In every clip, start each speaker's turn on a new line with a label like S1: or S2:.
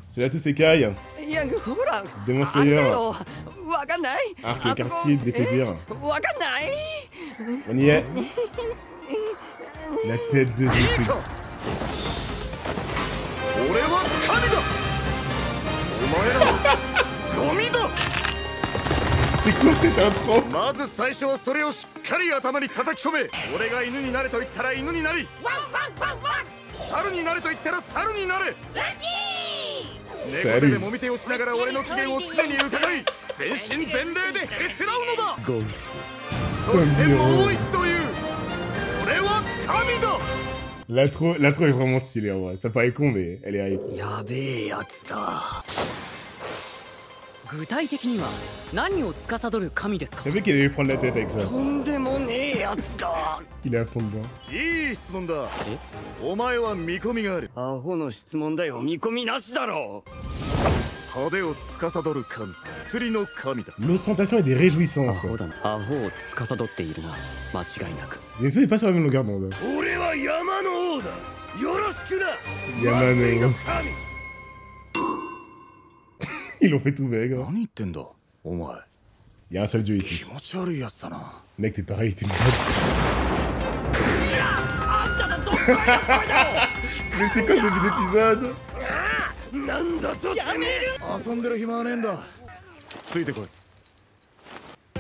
S1: C'est là tous ces cailles. Demon Slayer. Arc le quartier des plaisirs. On y est. La tête de Zetsu. C'est quoi cette intro? Salut. L'intro est vraiment stylée en vrai. Ça paraît con mais elle est hype. Je savais qu'il allait lui prendre la tête avec ça. Il est à fond dedans. L'ostentation et des réjouissances. Bien sûr, il est pas sur la même longueur d'onde. Yamano. Ils l'ont fait tout maigre. Il y a un seul dieu ici. Mec, t'es pareil, t'es une merde. Mais c'est quoi ce début d'épisode?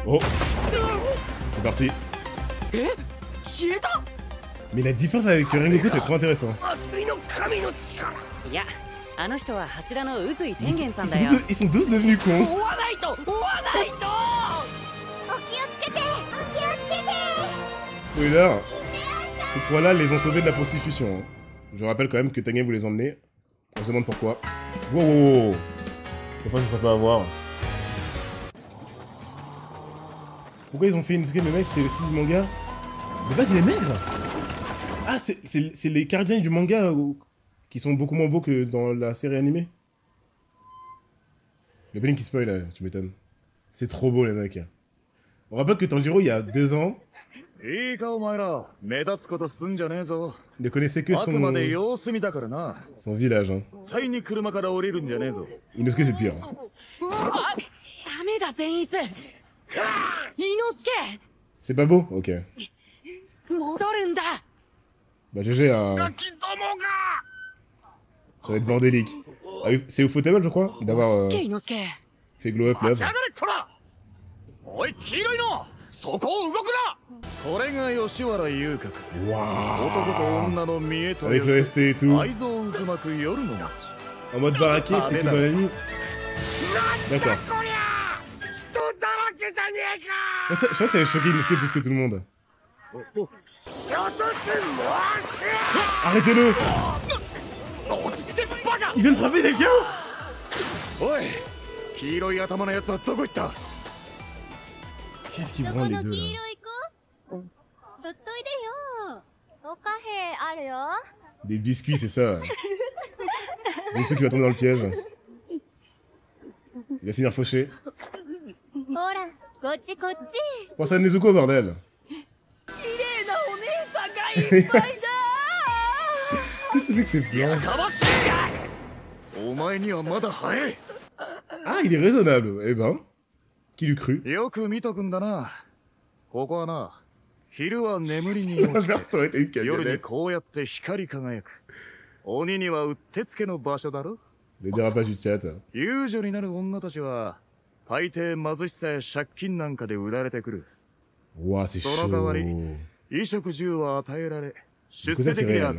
S1: Oh, c'est parti. Mais la différence avec Rengoku, c'est trop intéressant. Ils sont tous devenus cons. Spoiler, ces trois-là les ont sauvés de la prostitution. Je rappelle quand même que Tangem vous les emmenez. On se demande pourquoi. Wow, wow, wow. Cette fois, je ne peux pas avoir. Pourquoi ils ont fait une skin, le mec? C'est le style du manga. De base, il est maigre. Ah, c'est les gardiens du manga qui sont beaucoup moins beaux que dans la série animée. Le Belling qui spoil, là, tu m'étonnes. C'est trop beau, les mecs. On rappelle que Tanjiro, il y a 2 ans, ne connaissait que son village. Hein. Inosuke, c'est pire. C'est pas beau? Ok. Bah GG, hein. Ça va être bordélique. Ah, c'est Ufotable, je crois, d'avoir fait glow up l'œuvre. Waouh. Avec le ST et tout. En mode baraqué, c'est tout dans la nuit. D'accord. Je crois que ça allait choquer Inosuke plus que tout le monde. Arrêtez-le! Il vient de frapper quelqu'un! Qu'est-ce qu'ils branlent les deux là? Des biscuits, c'est ça. C'est tout qui va tomber dans le piège. Il va finir fauché. Pense à Nezuko, bordel! Qu'est-ce que c'est que ces plans? Ah, il est raisonnable. Eh ben, qui l'eût cru? L'inverse aurait été une camionnette. Le dérapage du chat. Ouah, c'est chaud. Du coup, ça, c'est réel.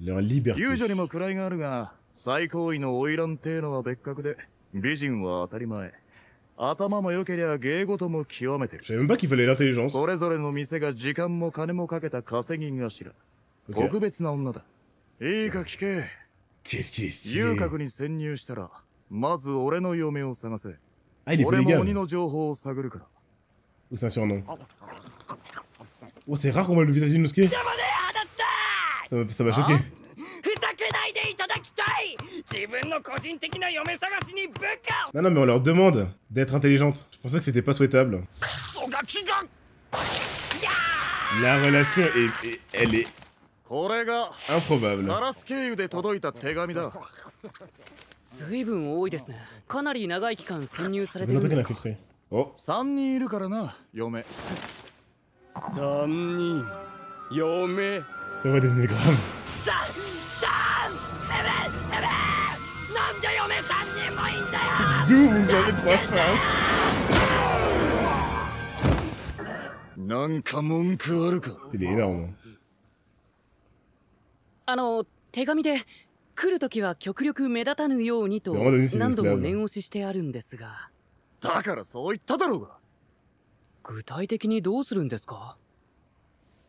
S1: Leur liberté. Je savais même pas qu'il fallait l'intelligence. Okay. Qu'est-ce qui est stylé? Ah, il est polygame. Ou c'est un surnom? Oh, c'est rare qu'on voit le visage d'Inosuke. Ça m'a choqué. Non, mais on leur demande d'être intelligente. Je pensais que c'était pas souhaitable. La relation elle est Improbable.
S2: ガラス経由で届いた手紙だ。
S3: 随分多いですね。かなり長い期間潜入されてるん
S1: Noté
S3: で
S1: qu'elle
S3: す
S1: a
S3: か。
S1: filtré. Oh.
S2: 3人いるからな、嫁。
S3: 3人嫁
S1: Ça va devenir grave.
S3: なんで嫁3人もいんだよ。
S1: D'où vous avez 3 femmes?
S2: なんか文句あるか。
S1: Il est énorme.
S3: 手紙で来るときは極力目立たぬようにと
S1: C'est vraiment devenu ses
S3: 何度も
S1: esclaves.
S3: 念押ししてあるんですが、
S2: だからそう言っただろうが。
S3: 具体的にどうするんですか。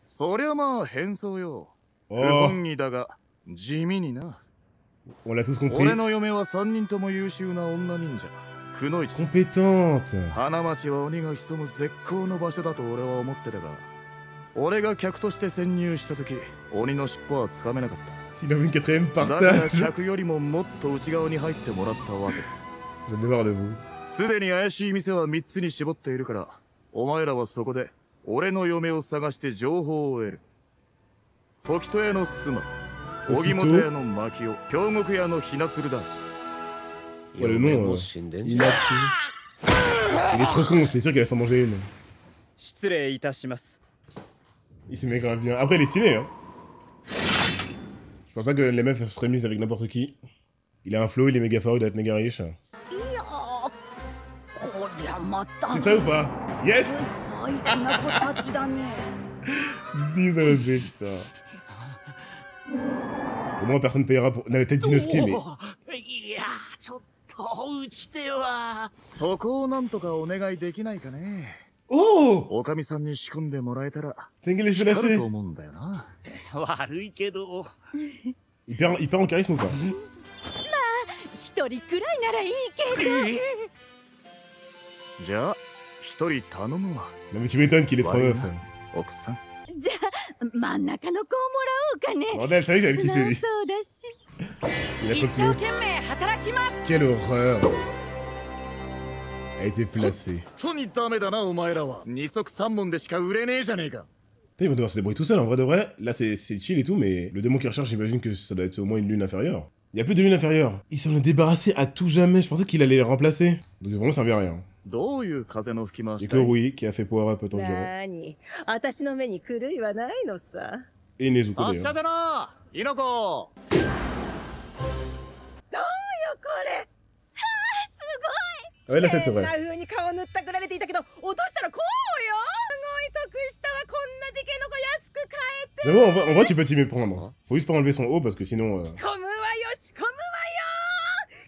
S2: そりゃまあ変装よ。不
S1: Oh,
S2: 本意だが地味にな。
S1: on l'a tous
S2: 俺
S1: compris.
S2: の嫁は3人とも優秀な女忍者。くのいち。
S1: Compétente.
S2: 花町は鬼が潜む絶好の場所だと俺は思ってたが、俺が客として潜入した時、鬼の尻尾はつかめなかった。
S1: S'il avait une quatrième
S2: だから
S1: partage.
S2: 客よりももっと内側に入ってもらったわけ。
S1: J'en ai marre de vous.
S2: すでに怪しい店は3つに絞っているから、お前らはそこで俺の嫁を探して情報を得る。時戸屋の須磨、荻本屋の牧雄、京極屋のひなつるだ。
S1: Ouais, le nom, il a tué. Il est trop con, c'était sûr qu'il allait s'en manger une.
S4: 失礼いたします。
S1: Il se met grave bien. Après, il est stylé, hein. Je pense pas que les meufs seraient mises avec n'importe qui. Il a un flow, il est méga fort, il doit être méga riche. C'est ça ou pas? Yes! Désolé, putain. Au moins, personne payera pour la tête d'Inosuke, mais...
S3: いやちょっとうちでは。
S2: そこをなんとかお願いできないかね。
S1: Oh!
S2: おかみさんに仕込んでもらえたら
S1: T'inquiète, les cheveux
S2: 光る
S1: lâchés.
S2: と思うんだよな。
S3: 悪いけど。
S1: Il perd en charisme ou pas?
S5: 一人くらいならいいけど。
S2: じゃあ一人頼むわ。
S1: Non mais tu m'étonnes qu'il est trop meuf.
S2: 奥さん。
S5: じゃあ真ん中の子をもらおうかね。
S1: Bordel, je savais que j'allais
S5: 素
S1: kiffer
S5: 直
S1: lui.
S5: そうだし。
S1: Il a
S5: 一
S1: trop
S5: 生
S1: plu.
S5: 懸命働きます。
S1: Quelle horreur! A été placée.
S2: 本当にダメだなお前らは。二足三門でしか売れねえじゃねえか。
S1: Putain, ils vont devoir se débrouiller tout seuls, en vrai de vrai. Là, c'est chill et tout, mais le démon qui recherche, j'imagine que ça doit être au moins une lune inférieure. Il y a plus de lune inférieure. Ils s'en ont débarrassé à tout jamais. Je pensais qu'il allait les remplacer. Donc, vraiment, ça servait à rien.
S2: どういう風の吹き回
S1: Il y
S2: し
S1: a que Rui qui a fait power up environ.
S5: 何？私の目に狂いはないのさ。
S1: Et Nezuko
S2: 明日
S1: d'ailleurs.
S2: だな猪子。
S5: どうよこれ。
S1: Ah ouais, là, c'est
S5: 変
S1: vrai.
S5: な風に顔塗ったくられていたけど、落としたらこうよ。すごい得したわ。こんな美形の子安く買えて。
S1: J'avoue, en vrai, tu peux t'y méprendre. Faut juste pas enlever son haut parce que sinon.
S5: 込むわよし込むわよ。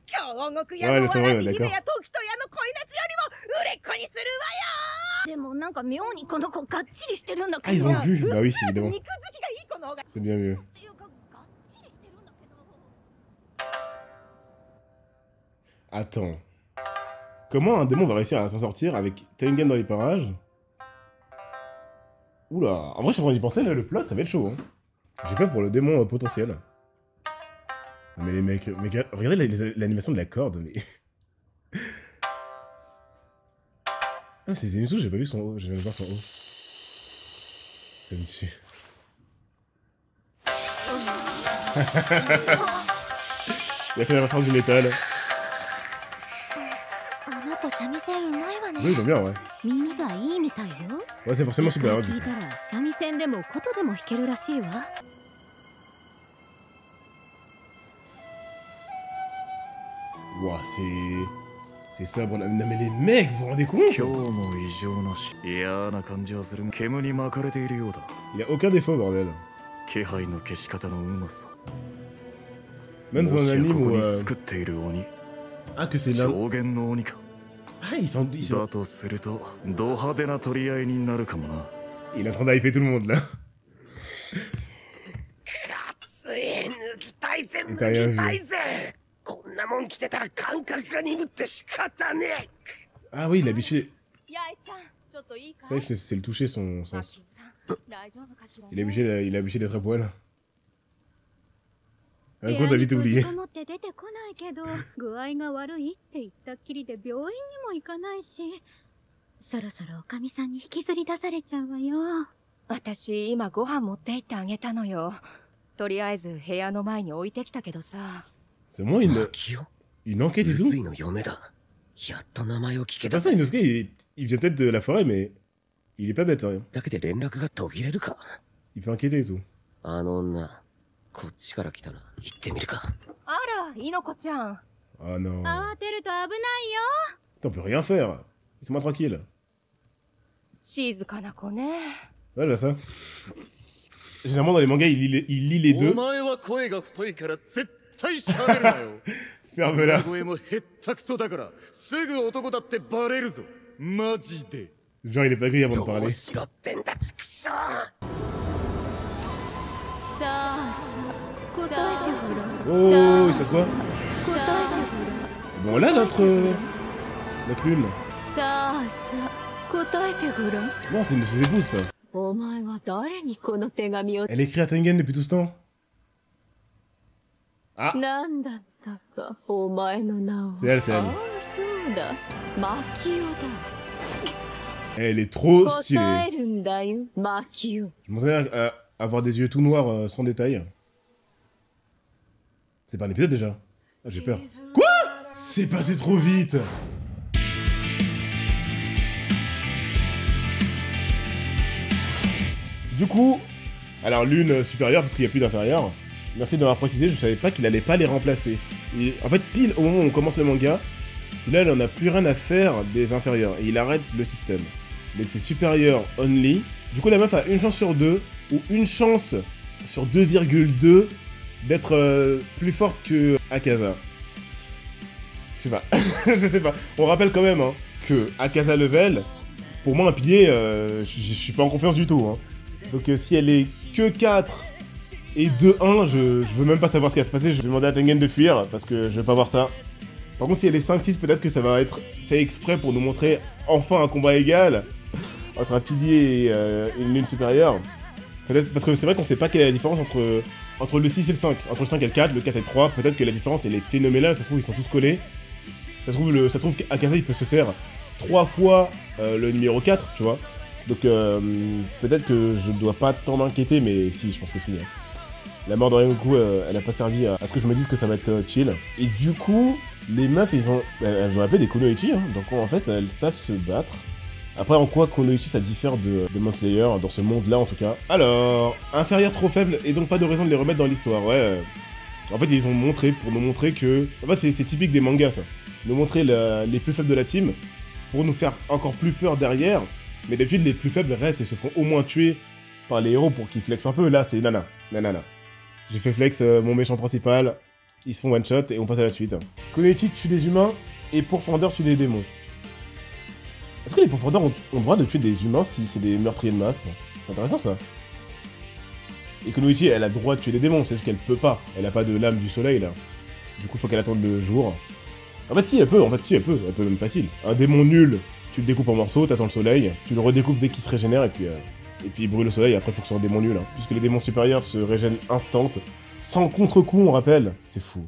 S5: 京極屋
S1: Ouais,
S5: の
S1: c'est
S5: わ
S1: vrai,
S5: らび
S1: d'accord.
S5: 姫や時戸屋の恋夏よりも売れっ子にするわよ。でもなんか妙にこの子がっちりしてるんだ
S1: Ah,
S5: けど。
S1: ils ont vu. Bah oui, évidemment.
S5: 肉好きがいい子の方が。
S1: C'est bien mieux.
S5: っていうかがっちりしてるんだけど。
S1: Attends. Comment un démon va réussir à s'en sortir avec Tengen dans les parages? Oula. En vrai, je suis en train d'y penser, là, le plot, ça va être chaud. Hein. J'ai peur pour le démon potentiel. Non, mais les mecs... regardez l'animation de la corde, mais... Ah, mais c'est Zenitsu, j'ai pas vu son haut. Je viens de voir son haut. Ça me tue. Il a fait la référence du métal.
S5: あなた三味線うまいわね。
S1: Oui, ils ont bien, ouais.
S5: 耳がいいみたいよ。
S1: Ouais, c'est forcément super,
S5: 聞い
S1: du
S5: た
S1: coup.
S5: ら三味線でも琴でも弾けるらしいわ。
S1: Ouah, c'est sobre là. Non mais les mecs, vous vous rendez compte?
S2: 今日も異常なし。嫌な感じはするが煙に巻かれているようだ。
S1: Il a aucun défaut, bordel.
S2: 気配の消し方のうまさ。
S1: Même dans
S2: も
S1: un
S2: しやこ
S1: anime
S2: こ
S1: où...
S2: に救っている鬼。
S1: Ah, que c'est l'un...
S2: 上限の鬼か。
S1: Ah, ils sont...
S2: だとするとド派手な取り合いになるかもな。
S1: Il est en train d'hyper tout le monde, là.
S3: つい抜きたいぜ
S1: T'as rien
S3: 抜きたい
S1: vu.
S3: ぜ。こんなもん着てたら感覚が鈍って仕方ねえ。
S1: Ah oui, il a habitué...
S5: 八重ちゃん、ちょっといいか
S1: C'est vrai que c'est le toucher, son sens.
S5: さん、大丈夫かしら、ね。
S1: Il a habitué d'être à poil. Un coup, t'as vite oublié.
S5: 閉じこもって出てこないけど、具合が悪いって言ったっきりで病院にも行かないし、そろそろおかみさんに引きずり出されちゃうわよ。私今ご飯持って行ってあげたのよ。とりあえず部屋の前に置いてきたけどさ。
S1: C'est vraiment une enquête et tout. Personne, Inosuke, il vient peut-être de la forêt, mais il est pas bête, hein. Il peut enquêter et tout.
S6: こっちから来たな。行ってみるか。
S5: あら、イノコちゃん。
S1: Ah non.
S5: 慌てると危ないよ。
S1: Attends, on peut rien faire. Laisse-moi tranquille.
S5: 静かな子ね。
S1: Ouais, bah ça. Généralement, dans les mangas, il lit les deux.
S2: お前は声が太いから絶対喋るなよ。
S1: Ferme-la.
S2: 声もへったくそだからすぐ男だってバレるぞ。マジで。
S1: Genre, il est pas gris avant de parler.
S6: しろってんだ、ちくしょう。
S5: さあ、答えてごらん。
S1: Oh, il se passe quoi?
S5: 答えてごらん。
S1: Bon, là, notre lune.
S5: さあさあ、答えてごらん。
S1: Non, c'est une de ses épouses, ça.
S5: お前は誰にこの手紙を。
S1: Elle écrit à Tengen depuis tout ce temps. Ah,
S5: なんだったか、お前の名は。
S1: c'est elle, c'est elle.
S5: ああ、そうだ。マキオだ。
S1: Elle est trop
S5: 答
S1: stylée.
S5: えるんだよ、マキオ。
S1: Je m'en à avoir des yeux tout noirs sans détail. C'est pas un épisode déjà. Ah, j'ai peur. Quoi? C'est passé trop vite. Du coup, alors lune supérieure parce qu'il n'y a plus d'inférieur. Merci de m'avoir précisé, je savais pas qu'il allait pas les remplacer. En fait, pile au moment où on commence le manga, c'est là il en a plus rien à faire des inférieurs et il arrête le système. Donc c'est supérieur only. Du coup la meuf a une chance sur 2 ou une chance sur 2,2 d'être plus forte que Akaza. Je sais pas, je sais pas. On rappelle quand même hein, que Akaza level, pour moi un pilier, je suis pas en confiance du tout. Hein. Donc si elle est que 4 et 2-1, je veux même pas savoir ce qui va se passer. Je vais demander à Tengen de fuir parce que je vais pas voir ça. Par contre si elle est 5-6, peut-être que ça va être fait exprès pour nous montrer enfin un combat égal entre un pilier et une lune supérieure. Peut-être parce que c'est vrai qu'on sait pas quelle est la différence entre le 6 et le 5. Entre le 5 et le 4, le 4 et le 3, peut-être que la différence elle est phénoménale, ça se trouve ils sont tous collés. Ça se trouve qu'Akaza il peut se faire 3 fois le numéro 4, tu vois. Donc peut-être que je dois pas tant m'inquiéter, mais si, je pense que si. Hein. La mort de Rengoku, elle a pas servi à ce que je me dise que ça va être chill. Et du coup, les meufs, elles ont appelé des Kunoichi, hein. Donc en fait, elles savent se battre. Après, en quoi Kunoichi ça diffère de Demon Slayer, dans ce monde-là en tout cas. Alors, inférieur trop faible, et donc pas de raison de les remettre dans l'histoire, ouais. En fait, ils ont montré, pour nous montrer que... En fait, c'est typique des mangas, ça. Nous montrer les plus faibles de la team, pour nous faire encore plus peur derrière. Mais d'habitude, les plus faibles restent et se font au moins tuer par les héros pour qu'ils flexent un peu. Là, c'est nana. Nanana. J'ai fait flex mon méchant principal, ils se font one shot et on passe à la suite. Kunoichi tue des humains et Pourfendeur tue des démons. Est-ce que les Pourfendeurs ont le droit de tuer des humains si c'est des meurtriers de masse? C'est intéressant ça. Et Kunoichi, elle a le droit de tuer des démons, c'est ce qu'elle peut pas. Elle a pas de lame du soleil là. Du coup, faut qu'elle attende le jour. En fait, si, elle peut, elle peut même facile. Un démon nul, tu le découpes en morceaux, t'attends le soleil, tu le redécoupes dès qu'il se régénère et puis il brûle le soleil, et après il faut que ce soit un démon nul. Hein. Puisque les démons supérieurs se régènent instant, sans contre-coup, on rappelle. C'est fou.